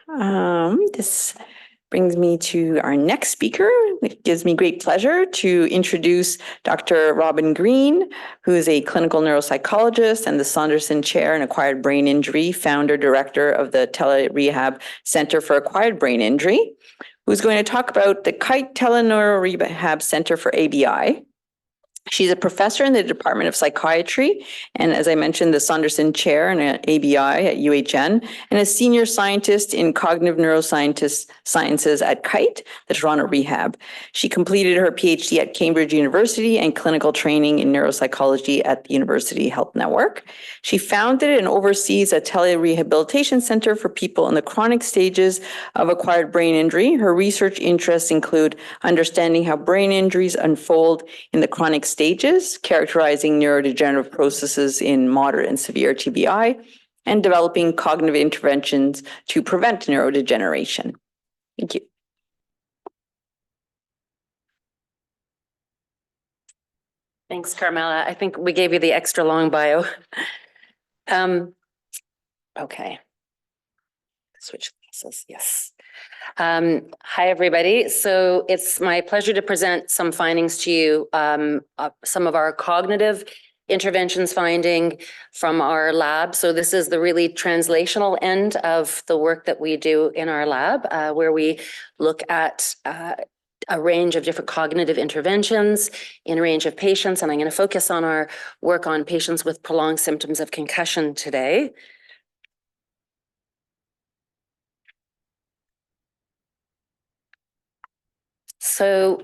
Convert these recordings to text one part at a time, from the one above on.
This brings me to our next speaker. It gives me great pleasure to introduce Dr. Robin Green, who is a clinical neuropsychologist and the Saunderson Chair in Acquired Brain Injury, founder, director of the TeleRehab Center for Acquired Brain Injury, who's going to talk about the KITE TeleNeuroRehab Center for ABI. She's a professor in the Department of Psychiatry, and as I mentioned, the Saunderson Chair in ABI at UHN, and a senior scientist in cognitive neurosciences at KITE, the Toronto Rehab. She completed her PhD at Cambridge University and clinical training in neuropsychology at the University Health Network. She founded and oversees a telerehabilitation center for people in the chronic stages of acquired brain injury. Her research interests include understanding how brain injuries unfold in the chronic stages, characterizing neurodegenerative processes in moderate and severe TBI, and developing cognitive interventions to prevent neurodegeneration. Thank you. Thanks, Carmela. I think we gave you the extra long bio. Okay. Switch glasses, yes. Hi, everybody. So it's my pleasure to present some findings to you, some of our cognitive interventions finding from our lab. So this is the really translational end of the work that we do in our lab, where we look at a range of different cognitive interventions in a range of patients. And I'm going to focus on our work on patients with prolonged symptoms of concussion today. So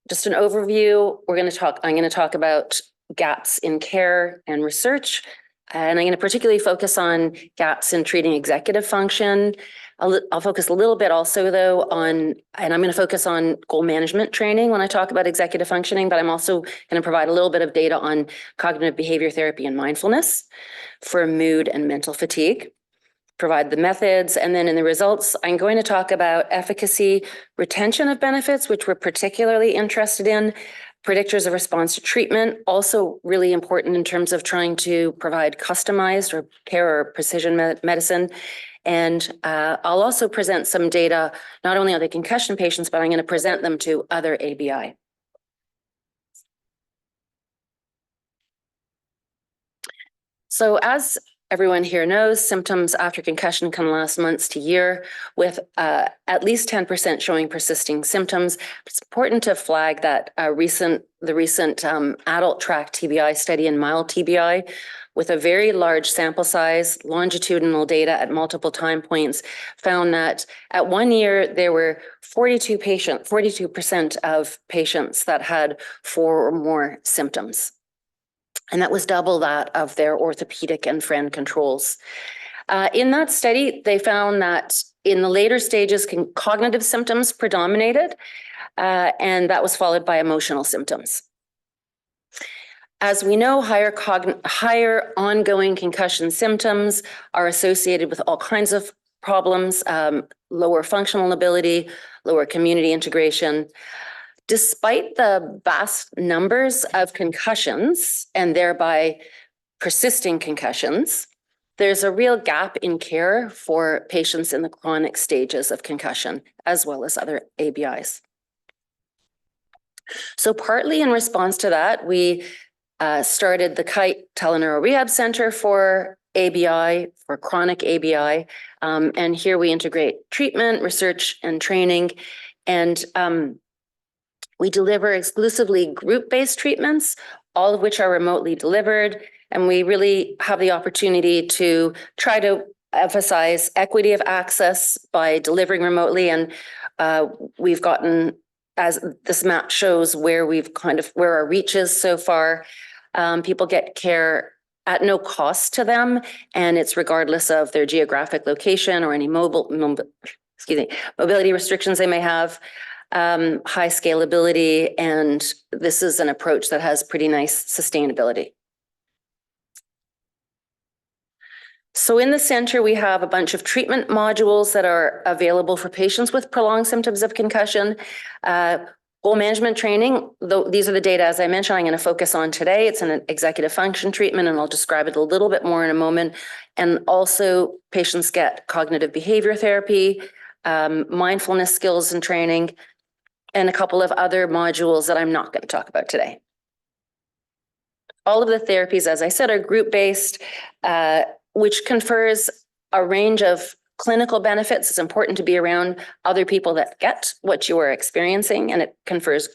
just an overview, I'm going to talk about gaps in care and research, and I'm going to particularly focus on gaps in treating executive function. I'll focus a little bit also though and I'm going to focus on goal management training when I talk about executive functioning, but I'm also going to provide a little bit of data on cognitive behavior therapy and mindfulness for mood and mental fatigue. Provide the methods, and then in the results, I'm going to talk about efficacy, retention of benefits, which we're particularly interested in, predictors of response to treatment, also really important in terms of trying to provide customized or care or precision medicine. And I'll also present some data, not only on the concussion patients, but I'm going to present them to other ABI. So as everyone here knows, symptoms after concussion can last months to year, with at least 10% showing persisting symptoms. It's important to flag that the recent adult track TBI study in mild TBI, with a very large sample size, longitudinal data at multiple time points, found that at 1 year, there were 42% of patients that had 4 or more symptoms. And that was double that of their orthopedic and friend controls. In that study, they found that in the later stages, cognitive symptoms predominated, and that was followed by emotional symptoms. As we know, higher ongoing concussion symptoms are associated with all kinds of problems, lower functional ability, lower community integration. Despite the vast numbers of concussions and thereby persisting concussions, there's a real gap in care for patients in the chronic stages of concussion, as well as other ABIs. So partly in response to that, we started the KITE TeleNeuroRehab Center for ABI, for chronic ABI. And here we integrate treatment, research, and training. And we deliver exclusively group-based treatments, all of which are remotely delivered. And we really have the opportunity to try to emphasize equity of access by delivering remotely. And we've gotten, as this map shows, where our reach is so far. People get care at no cost to them, and it's regardless of their geographic location or any mobility restrictions they may have. High scalability, and this is an approach that has pretty nice sustainability. So in the center, we have a bunch of treatment modules that are available for patients with prolonged symptoms of concussion. Goal management training, though these are the data, as I mentioned, I'm going to focus on today. It's an executive function treatment, and I'll describe it a little bit more in a moment. And also patients get cognitive behavior therapy, mindfulness skills and training, and a couple of other modules that I'm not going to talk about today. All of the therapies, as I said, are group-based, which confers a range of clinical benefits. It's important to be around other people that get what you are experiencing, and it confers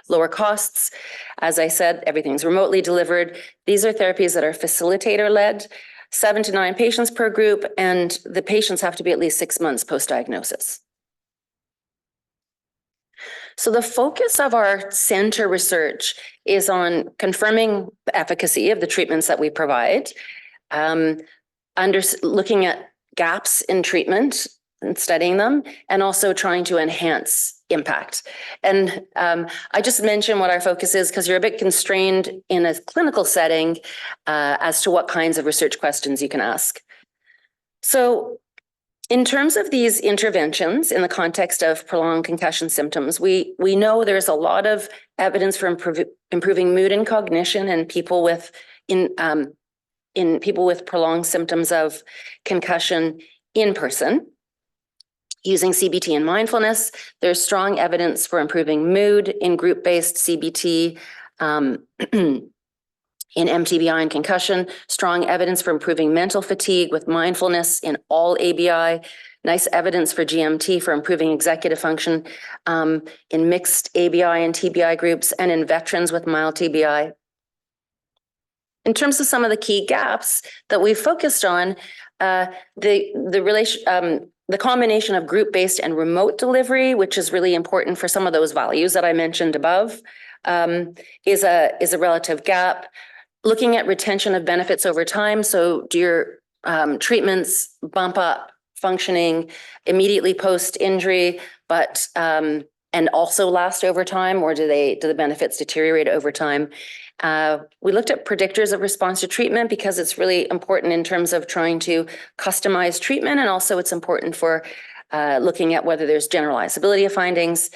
lower costs. As I said, everything's remotely delivered. These are therapies that are facilitator-led, 7 to 9 patients per group, and the patients have to be at least 6 months post-diagnosis. So the focus of our center research is on confirming the efficacy of the treatments that we provide, looking at gaps in treatment and studying them, and also trying to enhance impact. And I just mentioned what our focus is because you're a bit constrained in a clinical setting as to what kinds of research questions you can ask. So in terms of these interventions in the context of prolonged concussion symptoms, we know there's a lot of evidence for improving mood and cognition in people with people with prolonged symptoms of concussion in person. Using CBT and mindfulness, there's strong evidence for improving mood in group-based CBT, in MTBI and concussion, strong evidence for improving mental fatigue with mindfulness in all ABI, nice evidence for GMT for improving executive function in mixed ABI and TBI groups, and in veterans with mild TBI. In terms of some of the key gaps that we've focused on, the combination of group-based and remote delivery, which is really important for some of those values that I mentioned above, is a relative gap. Looking at retention of benefits over time. So do your treatments bump up functioning immediately post-injury, but and also last over time, or do the benefits deteriorate over time? We looked at predictors of response to treatment because it's really important in terms of trying to customize treatment, and also it's important for looking at whether there's generalizability of findings.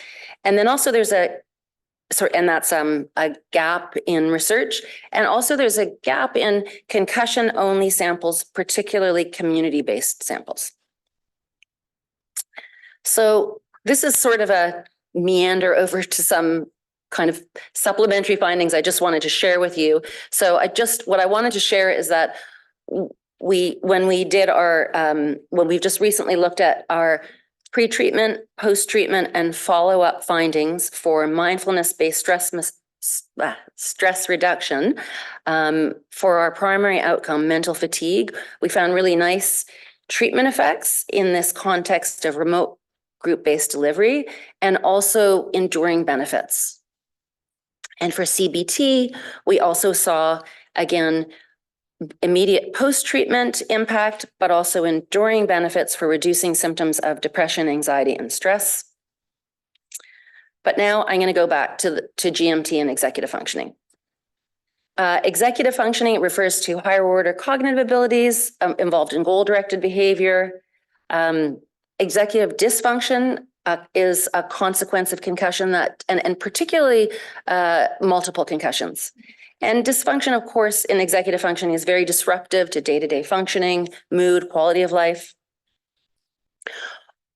And then also there's that's a gap in research. And also there's a gap in concussion-only samples, particularly community-based samples. So this is sort of a meander over to some kind of supplementary findings I just wanted to share with you. So what I wanted to share is that when we've just recently looked at our pre-treatment, post-treatment, and follow-up findings for mindfulness-based stress reduction for our primary outcome, mental fatigue. We found really nice treatment effects in this context of remote group-based delivery, and also enduring benefits. And for CBT, we also saw, again, immediate post-treatment impact, but also enduring benefits for reducing symptoms of depression, anxiety, and stress. But now I'm going to go back to GMT and executive functioning. Executive functioning refers to higher order cognitive abilities involved in goal-directed behavior. Executive dysfunction is a consequence of concussion and particularly multiple concussions. And dysfunction, of course, in executive functioning is very disruptive to day-to-day functioning, mood, quality of life.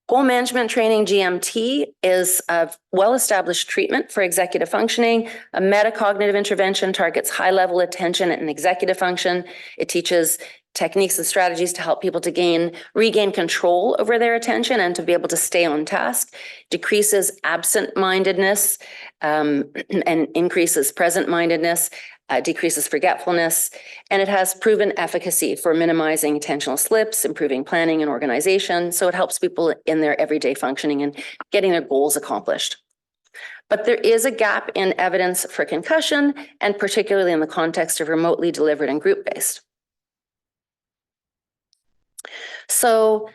Goal management training, GMT, is a well-established treatment for executive functioning. A metacognitive intervention targets high-level attention and executive function. It teaches techniques and strategies to help people to regain control over their attention and to be able to stay on task, decreases absent-mindedness and increases present-mindedness, decreases forgetfulness, and it has proven efficacy for minimizing attentional slips, improving planning and organization. So it helps people in their everyday functioning and getting their goals accomplished. But there is a gap in evidence for concussion, and particularly in the context of remotely delivered and group-based. So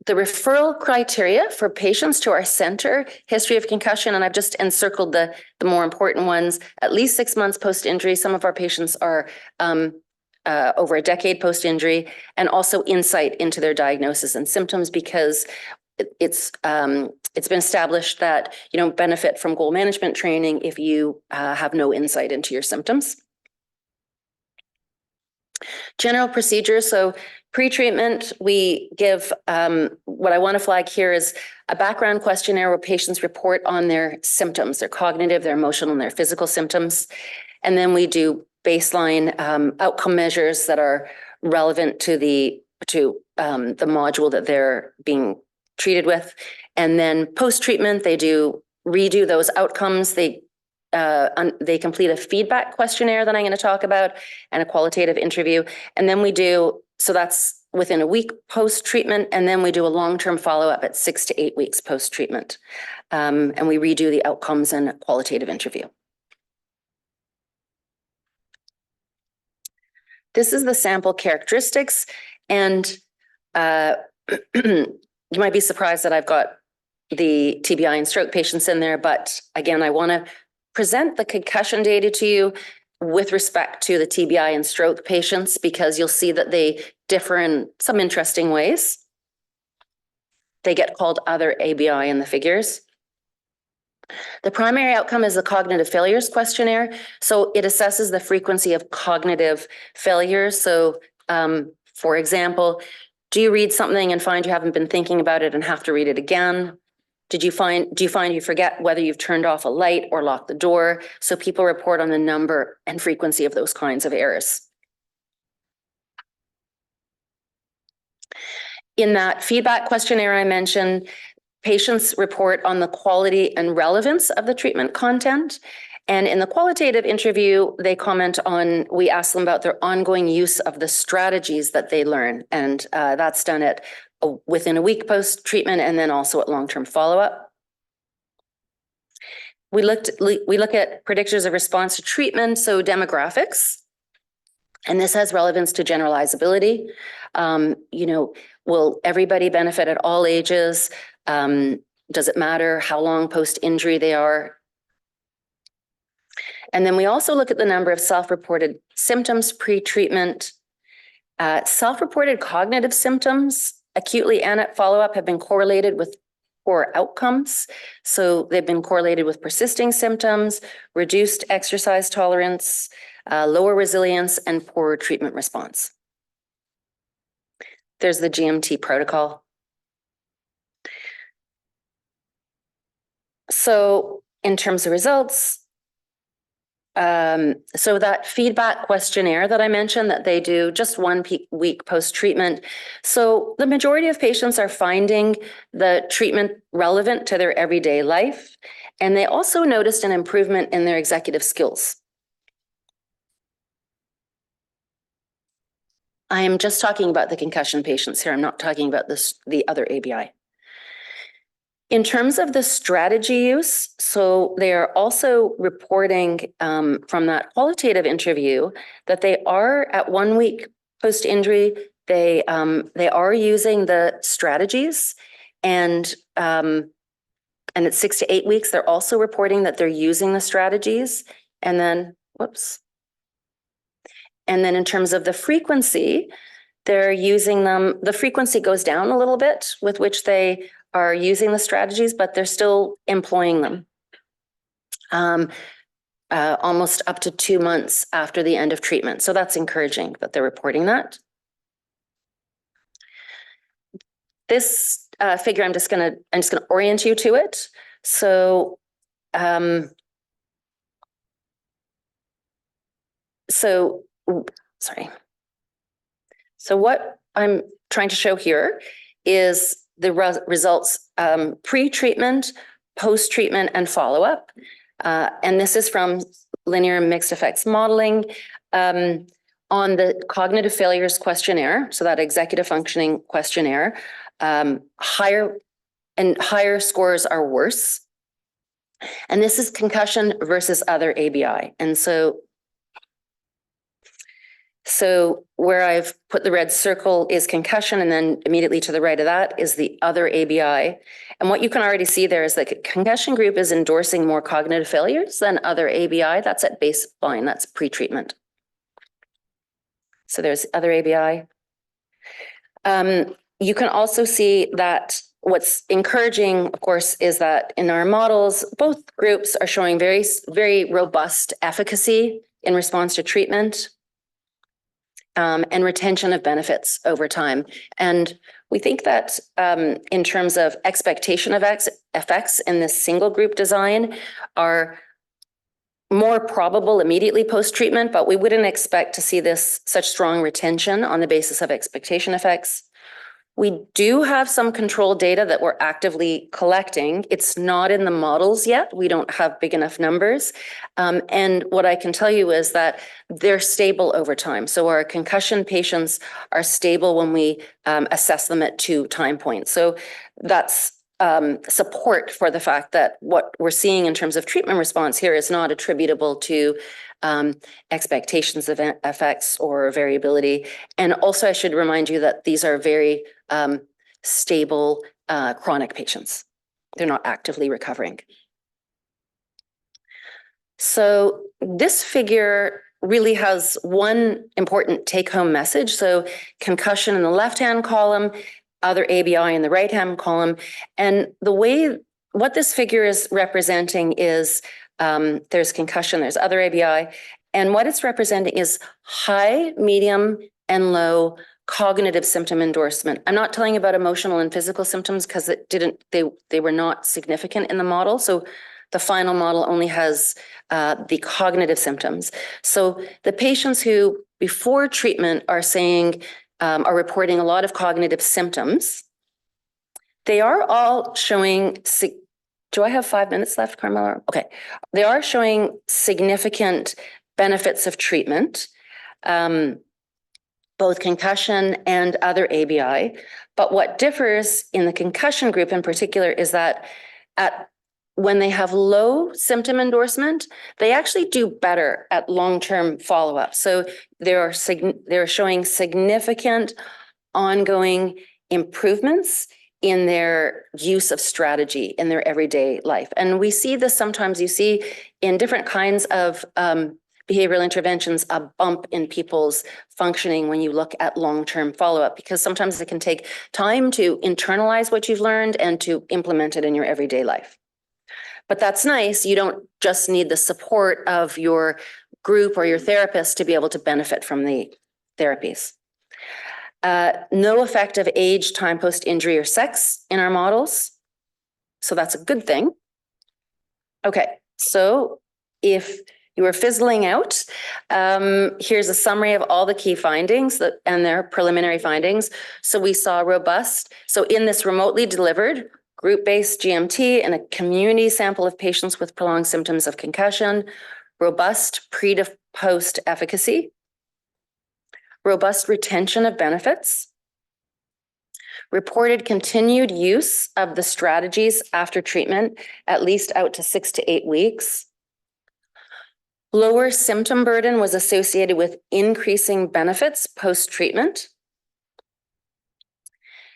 the referral criteria for patients to our center, history of concussion, and I've just encircled the more important ones, at least 6 months post-injury. Some of our patients are over a decade post-injury, and also insight into their diagnosis and symptoms, because it's been established that you don't benefit from goal management training if you have no insight into your symptoms. General procedures. So pre-treatment, we give, what I want to flag here is a background questionnaire where patients report on their symptoms, their cognitive, their emotional, and their physical symptoms. And then we do baseline outcome measures that are relevant to the module that they're being treated with. And then post-treatment, they redo those outcomes. They complete a feedback questionnaire that I'm going to talk about and a qualitative interview. And then so that's within a week post-treatment. And then we do a long-term follow-up at 6 to 8 weeks post-treatment. And we redo the outcomes and qualitative interview. This is the sample characteristics. And you might be surprised that I've got the TBI and stroke patients in there. But again, I want to present the concussion data to you with respect to the TBI and stroke patients, because you'll see that they differ in some interesting ways. They get called other ABI in the figures. The primary outcome is the cognitive failures questionnaire. So it assesses the frequency of cognitive failures. So for example, do you read something and find you haven't been thinking about it and have to read it again? Do you find you forget whether you've turned off a light or locked the door? So people report on the number and frequency of those kinds of errors. In that feedback questionnaire I mentioned, patients report on the quality and relevance of the treatment content. And in the qualitative interview, they comment on, we ask them about their ongoing use of the strategies that they learn. And that's done within a week post-treatment and then also at long-term follow-up. We look at predictors of response to treatment, so demographics. And this has relevance to generalizability. Will everybody benefit at all ages? Does it matter how long post-injury they are? And then we also look at the number of self-reported symptoms pre-treatment. Self-reported cognitive symptoms, acutely and at follow-up, have been correlated with poor outcomes. So they've been correlated with persisting symptoms, reduced exercise tolerance, lower resilience, and poor treatment response. There's the GMT protocol. So in terms of results, so that feedback questionnaire that I mentioned that they do just 1 week post-treatment. So the majority of patients are finding the treatment relevant to their everyday life. And they also noticed an improvement in their executive skills. I am just talking about the concussion patients here. I'm not talking about the other ABI. In terms of the strategy use, so they are also reporting from that qualitative interview that they are at 1 week post-injury, they are using the strategies, and at 6 to 8 weeks, they're also reporting that they're using the strategies. And then, and then in terms of the frequency, they're using them, the frequency goes down a little bit with which they are using the strategies, but they're still employing them almost up to 2 months after the end of treatment. So that's encouraging that they're reporting that. This figure, I'm just gonna orient you to it. So, sorry. So what I'm trying to show here is the results pre-treatment, post-treatment, and follow-up. And this is from linear mixed effects modeling on the cognitive failures questionnaire. So that executive functioning questionnaire, higher scores are worse. And this is concussion versus other ABI. And so where I've put the red circle is concussion, and then immediately to the right of that is the other ABI. And what you can already see there is that the concussion group is endorsing more cognitive failures than other ABI. That's at baseline, that's pre-treatment. So there's other ABI. You can also see that What's encouraging, of course, is that in our models, both groups are showing very, very robust efficacy in response to treatment, and retention of benefits over time. And we think that in terms of expectation of effects in this single group design are more probable immediately post-treatment, but we wouldn't expect to see this such strong retention on the basis of expectation effects. We do have some control data that we're actively collecting. It's not in the models yet. We don't have big enough numbers. And what I can tell you is that they're stable over time. So our concussion patients are stable when we assess them at 2 time points. So that's support for the fact that what we're seeing in terms of treatment response here is not attributable to expectations of effects or variability. And also I should remind you that these are very stable chronic patients. They're not actively recovering. So this figure really has one important take-home message. So concussion in the left-hand column, other ABI in the right-hand column. And the way, what this figure is representing is there's concussion, there's other ABI, and what it's representing is high, medium, and low cognitive symptom endorsement. I'm not telling you about emotional and physical symptoms because they were not significant in the model. So the final model only has the cognitive symptoms. So the patients who before treatment are saying, are reporting a lot of cognitive symptoms, they are all showing, do I have 5 minutes left, Carmela? Okay. They are showing significant benefits of treatment, both concussion and other ABI. But what differs in the concussion group in particular is that when they have low symptom endorsement, they actually do better at long-term follow-up. So they're showing significant ongoing improvements in their use of strategy in their everyday life. And we see this sometimes, you see in different kinds of behavioral interventions, a bump in people's functioning when you look at long-term follow-up, because sometimes it can take time to internalize what you've learned and to implement it in your everyday life. But that's nice. You don't just need the support of your group or your therapist to be able to benefit from the therapies. No effect of age, time post-injury, or sex in our models. So that's a good thing. Okay, so if you were fizzling out, here's a summary of all the key findings and their preliminary findings. So we saw robust, so in this remotely delivered group-based GMT and a community sample of patients with prolonged symptoms of concussion, robust pre to post efficacy, robust retention of benefits, reported continued use of the strategies after treatment, at least out to 6 to 8 weeks. Lower symptom burden was associated with increasing benefits post-treatment.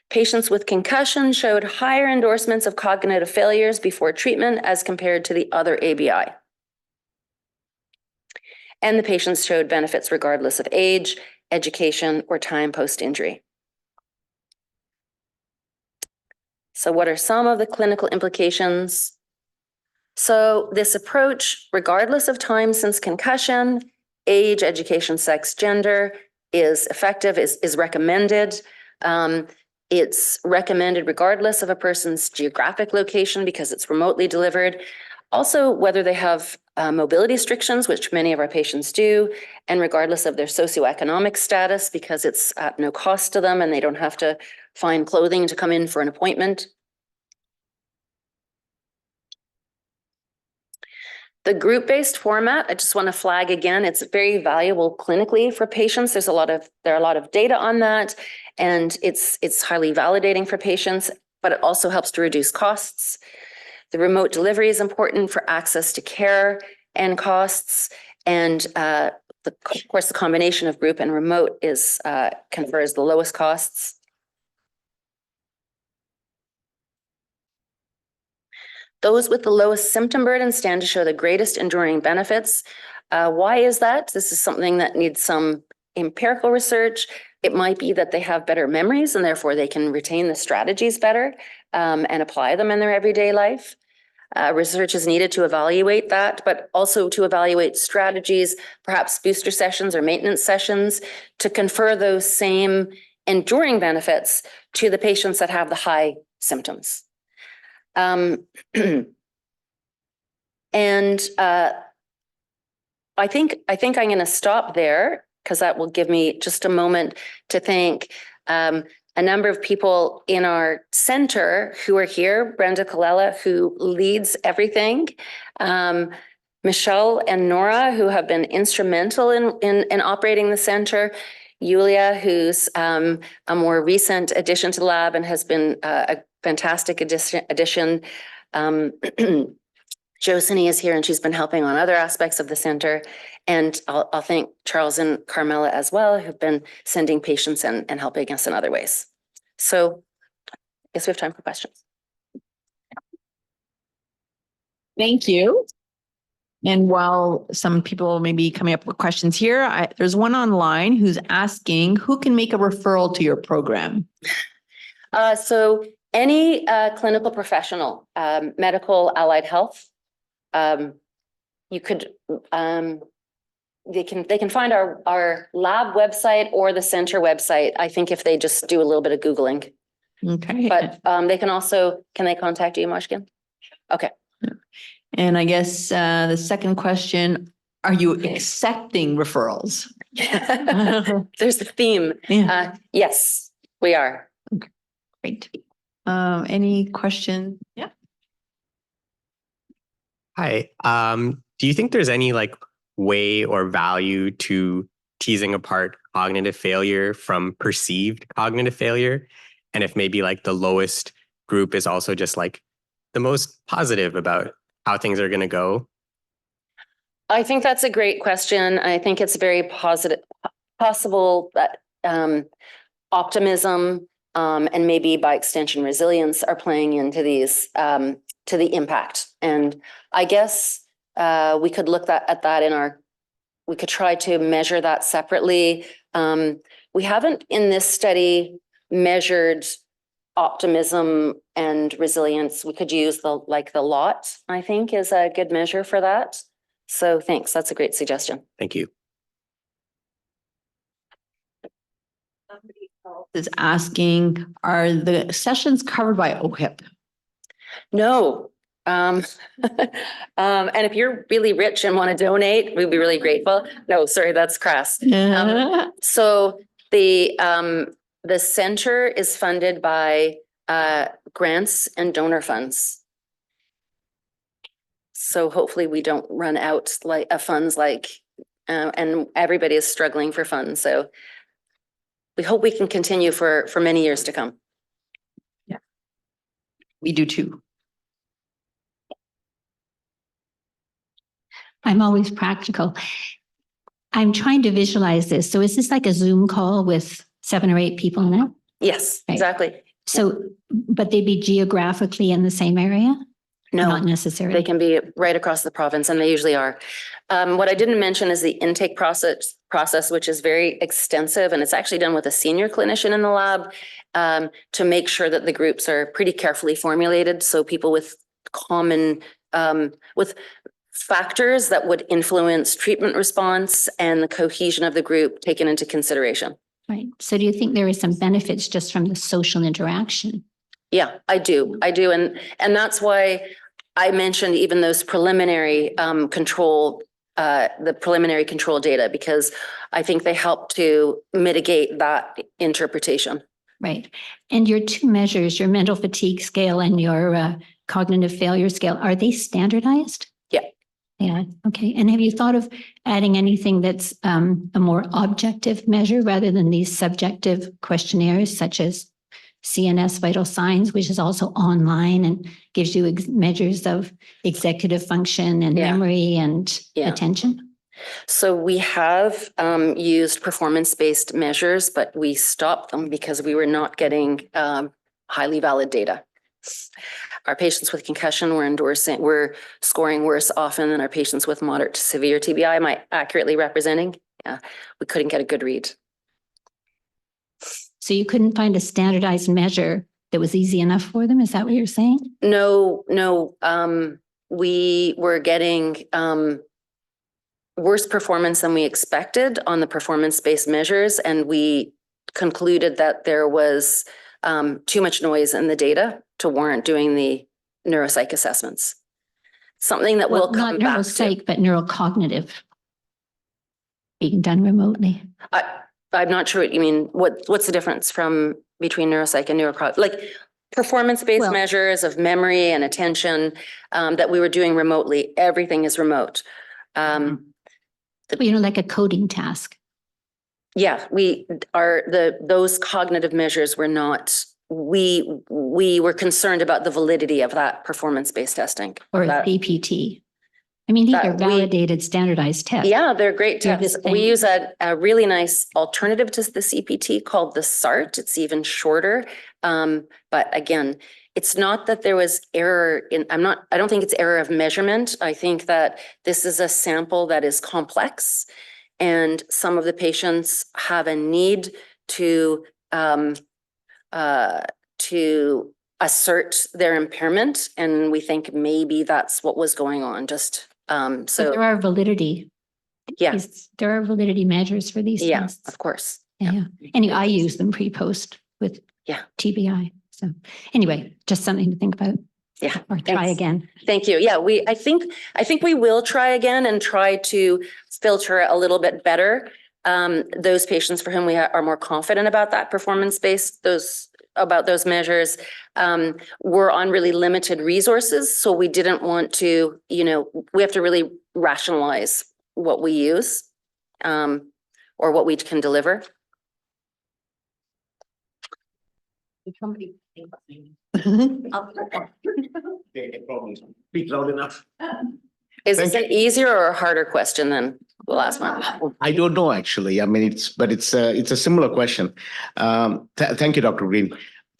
Patients with concussion showed higher endorsements of cognitive failures before treatment as compared to the other ABI. And the patients showed benefits regardless of age, education, or time post-injury. So what are some of the clinical implications? So this approach, regardless of time since concussion, age, education, sex, gender, is effective, is recommended. It's recommended regardless of a person's geographic location because it's remotely delivered. Also, whether they have mobility restrictions, which many of our patients do, and regardless of their socioeconomic status because it's at no cost to them and they don't have to find clothing to come in for an appointment. The group-based format, I just want to flag again, it's very valuable clinically for patients. There are a lot of data on that, and it's highly validating for patients, but it also helps to reduce costs. The remote delivery is important for access to care and costs, and of course, the combination of group and remote confers the lowest costs. Those with the lowest symptom burden stand to show the greatest enduring benefits. Why is that? This is something that needs some empirical research. It might be that they have better memories and therefore they can retain the strategies better and apply them in their everyday life. Research is needed to evaluate that, but also to evaluate strategies, perhaps booster sessions or maintenance sessions, to confer those same enduring benefits to the patients that have the high symptoms. And I think I'm going to stop there because that will give me just a moment to thank a number of people in our center who are here. Brenda Colella, who leads everything. Michelle and Nora, who have been instrumental in operating the center. Yulia, who's a more recent addition to the lab and has been a fantastic addition. Josiny is here and she's been helping on other aspects of the center. And I'll thank Charles and Carmela as well, who've been sending patients and helping us in other ways. So I guess we have time for questions. Thank you. And while some people may be coming up with questions here, there's one online who's asking who can make a referral to your program? So any clinical professional, medical, allied health, you could, they can find our lab website or the center website. I think if they just do a little bit of Googling, Okay. but they can also, can they contact you, Moshkin? Okay. And I guess the second question, are you accepting referrals? There's a theme. Yeah. Yes, we are. Okay, great. Any question? Yeah. Hi. Do you think there's any like way or value to teasing apart cognitive failure from perceived cognitive failure? And if maybe like the lowest group is also just like the most positive about how things are going to go? I think that's a great question. I think it's very possible that optimism and maybe by extension resilience are playing into these to the impact. And I guess we could look at that we could try to measure that separately. We haven't in this study measured optimism and resilience. We could use the LOT, I think, is a good measure for that. So thanks. That's a great suggestion. Thank you. Somebody else is asking, are the sessions covered by OHIP? No. And if you're really rich and want to donate, we'd be really grateful. No, sorry, that's crass. So the center is funded by grants and donor funds. So hopefully we don't run out of funds and everybody is struggling for funds. So we hope we can continue for many years to come. Yeah, we do too. I'm always practical. I'm trying to visualize this. So is this like a Zoom call with 7 or 8 people in it? Yes, Right. exactly. So, but they be geographically in the same area? No, Not necessarily. they can be right across the province and they usually are. What I didn't mention is the intake process, which is very extensive and it's actually done with a senior clinician in the lab to make sure that the groups are pretty carefully formulated. So people with common, with factors that would influence treatment response and the cohesion of the group taken into consideration. Right. So do you think there is some benefits just from the social interaction? Yeah, I do. And that's why I mentioned even those preliminary the preliminary control data, because I think they help to mitigate that interpretation. Right. And your 2 measures, your mental fatigue scale and your cognitive failure scale, are they standardized? Yeah. Yeah. Okay. And have you thought of adding anything that's a more objective measure rather than these subjective questionnaires such as CNS vital signs, which is also online and gives you measures of executive function and memory and attention? So we have used performance-based measures, but we stopped them because we were not getting highly valid data. Our patients with concussion were scoring worse often than our patients with moderate to severe TBI. Am I accurately representing? Yeah, we couldn't get a good read. So you couldn't find a standardized measure that was easy enough for them? Is that what you're saying? No, we were getting worse performance than we expected on the performance-based measures, and we concluded that there was too much noise in the data to warrant doing the neuropsych assessments. Something that we'll come not back neuropsych, to. but neurocognitive being done remotely. I'm not sure what you mean. What's the difference between neuropsych and neurocognitive? Like performance-based Well- measures of memory and attention that we were doing remotely. Everything is remote. Like a coding task. Yeah, those cognitive measures were not. We were concerned about the validity of that performance-based testing. Or a That- CPT. I mean, these that are we- validated, standardized tests. Yeah, they're great They're tests. just We saying- use a really nice alternative to the CPT called the C.E.T. It's even shorter. But again, it's not that there was error in, I don't think it's error of measurement. I think that this is a sample that is complex, and some of the patients have a need to assert their impairment, and we think maybe that's what was going on. Just So so there are validity. yeah. There are validity measures for these Yeah, tests. of course. Yeah. Anyway, I use them pre-post with Yeah. TBI. So anyway, just something to think about. Yeah. Or try thanks. again. Thank you. Yeah, I think we will try again and try to filter a little bit better those patients for whom we are more confident about that performance-based, about those measures. We're on really limited resources, so we didn't want to, we have to really rationalize what we use or what we can deliver. Speak loud enough. Is this an easier or a harder question than the last one? I don't know, actually. I mean, it's a similar question. Thank you, Dr. Green.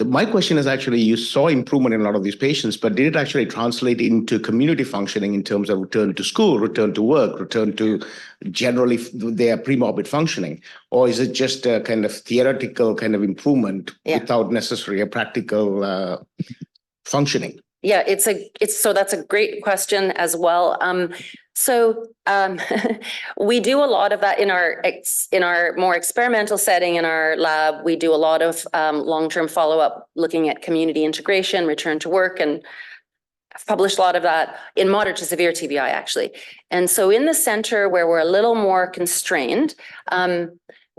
My question is actually, you saw improvement in a lot of these patients, but did it actually translate into community functioning in terms of return to school, return to work, return to generally their pre-morbid functioning? Or is it just a kind of theoretical kind of improvement without necessarily a practical functioning? Yeah, so that's a great question as well. We do a lot of that in our more experimental setting in our lab. We do a lot of long-term follow-up, looking at community integration, return to work, and I've published a lot of that in moderate to severe TBI, actually. And so in the center where we're a little more constrained,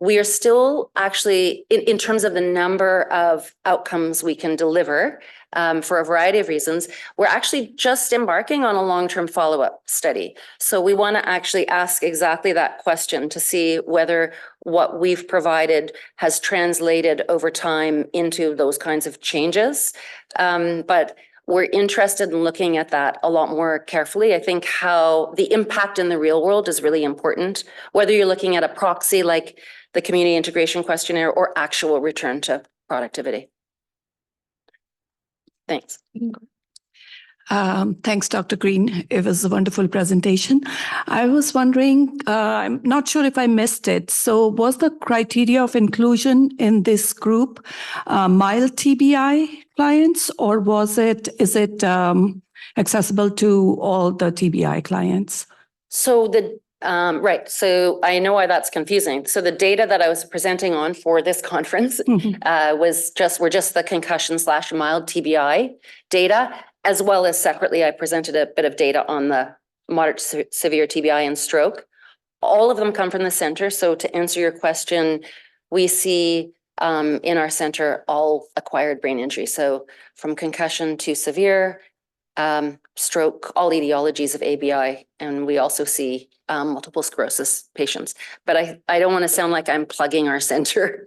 we are still actually, in terms of the number of outcomes we can deliver, for a variety of reasons, we're actually just embarking on a long-term follow-up study. So we want to actually ask exactly that question to see whether what we've provided has translated over time into those kinds of changes. But we're interested in looking at that a lot more carefully. I think how the impact in the real world is really important, whether you're looking at a proxy like the community integration questionnaire or actual return to productivity. Thanks. Thanks, Dr. Green. It was a wonderful presentation. I was wondering, I'm not sure if I missed it. So was the criteria of inclusion in this group mild TBI clients, or is it accessible to all the TBI clients? So right. So I know why that's confusing. So the data that I was presenting on for this conference were just the concussion/mild TBI data, as well as separately, I presented a bit of data on the moderate to severe TBI and stroke. All of them come from the center. So to answer your question, we see in our center all acquired brain injury. So from concussion to severe, stroke, all etiologies of ABI, and we also see multiple sclerosis patients. But I don't want to sound like I'm plugging our center.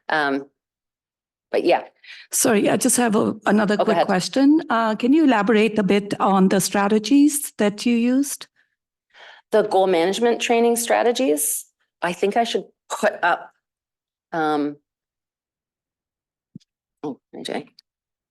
But yeah. Sorry, I just have another Go quick ahead. question. Can you elaborate a bit on the strategies that you used? The goal management training strategies, I think I should put up. Oh, AJ,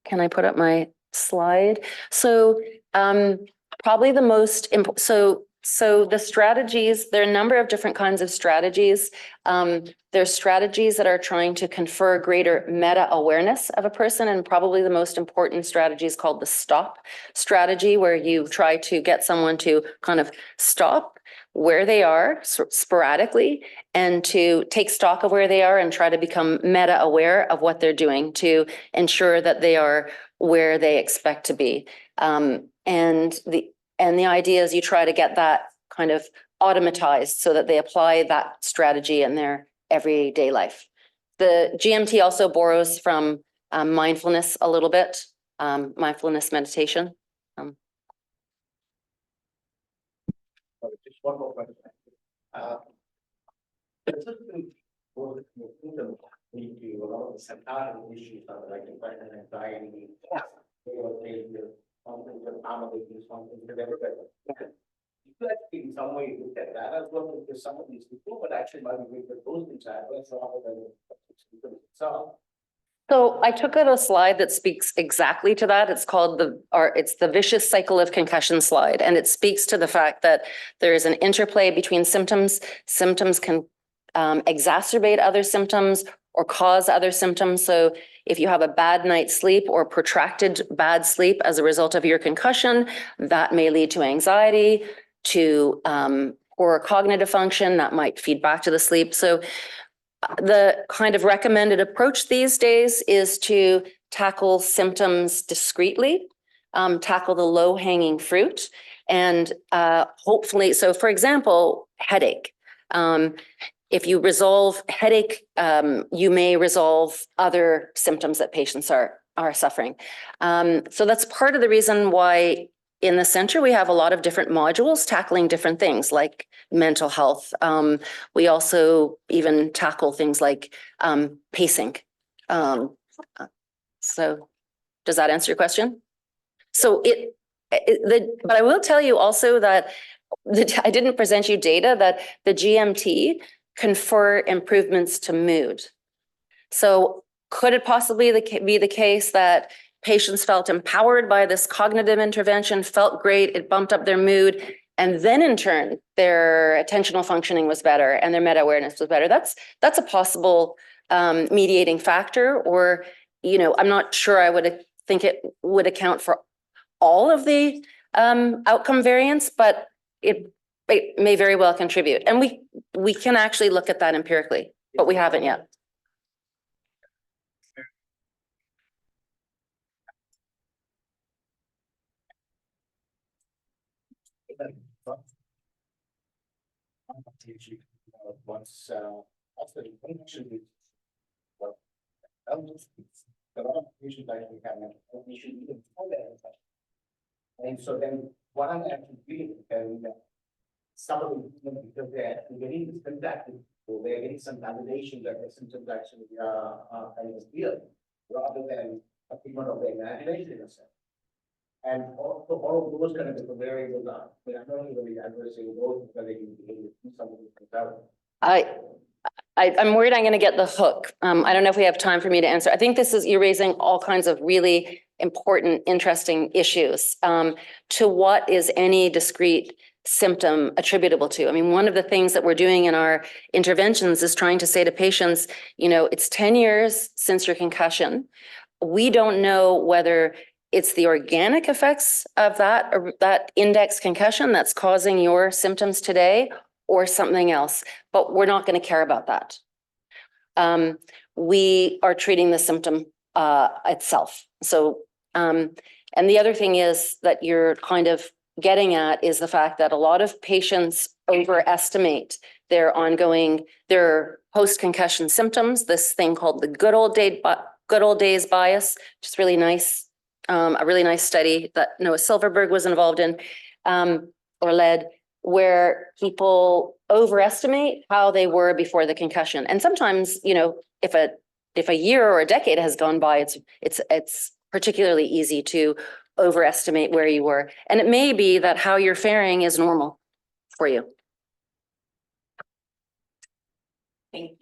can I put up my slide? So probably the most important. So So the strategies, there are a number of different kinds of strategies. There's strategies that are trying to confer greater meta awareness of a person, and probably the most important strategy is called the STOP strategy, where you try to get someone to kind of stop where they are sporadically and to take stock of where they are and try to become meta aware of what they're doing to ensure that they are where they expect to be. And the idea is you try to get that kind of automatized so that they apply that strategy in their everyday life. The GMT also borrows from mindfulness a little bit, mindfulness meditation. Just one more question. Need to a lot of psychiatric issues like depression, anxiety, something with family, something with everybody. You could actually in some way look at that as well with some of these people, but actually might be with those things rather than itself. So I took out a slide that speaks exactly to that. It's called it's the vicious cycle of concussion slide. And it speaks to the fact that there is an interplay between symptoms. Symptoms can exacerbate other symptoms or cause other symptoms. So if you have a bad night's sleep or protracted bad sleep as a result of your concussion, that may lead to anxiety, to poor cognitive function that might feed back to the sleep. So the kind of recommended approach these days is to tackle symptoms discreetly, tackle the low-hanging fruit, and hopefully, so for example, headache. If you resolve headache, you may resolve other symptoms that patients are suffering. So that's part of the reason why in the center we have a lot of different modules tackling different things like mental health. We also even tackle things like pacing. So does that answer your question? So but I will tell you also that I didn't present you data that the GMT confer improvements to mood. So could it possibly be the case that patients felt empowered by this cognitive intervention, felt great, it bumped up their mood, and then in turn, their attentional functioning was better and their meta awareness was better? That's a possible mediating factor, or, you know, I'm not sure I would think it would account for all of the outcome variants, but it may very well contribute. And we can actually look at that empirically, but we haven't yet. Once after the connection with what else, a lot of patients actually have mental issues even before that. And so then what I'm actually doing, and some of them because they're getting this contact, or they're getting some validation that the symptoms actually are kind of real, rather than a figment of their imagination or something. And all of those kind of different variables are, but I'm not really addressing those because they can do some of these things out. I'm worried I'm going to get the hook. I don't know if we have time for me to answer. I think you're raising all kinds of really important, interesting issues. To what is any discrete symptom attributable to? I mean, one of the things that we're doing in our interventions is trying to say to patients, you know, it's 10 years since your concussion. We don't know whether it's the organic effects of that index concussion that's causing your symptoms today or something else, but we're not going to care about that. We are treating the symptom itself. So, and the other thing is that you're kind of getting at is the fact that a lot of patients overestimate their post-concussion symptoms, this thing called the good old days bias, which is really nice. A really nice study that Noah Silverberg was involved in or led, where people overestimate how they were before the concussion. And sometimes, you know, if a year or a decade has gone by, it's particularly easy to overestimate where you were. And it may be that how you're faring is normal for you. Thank you.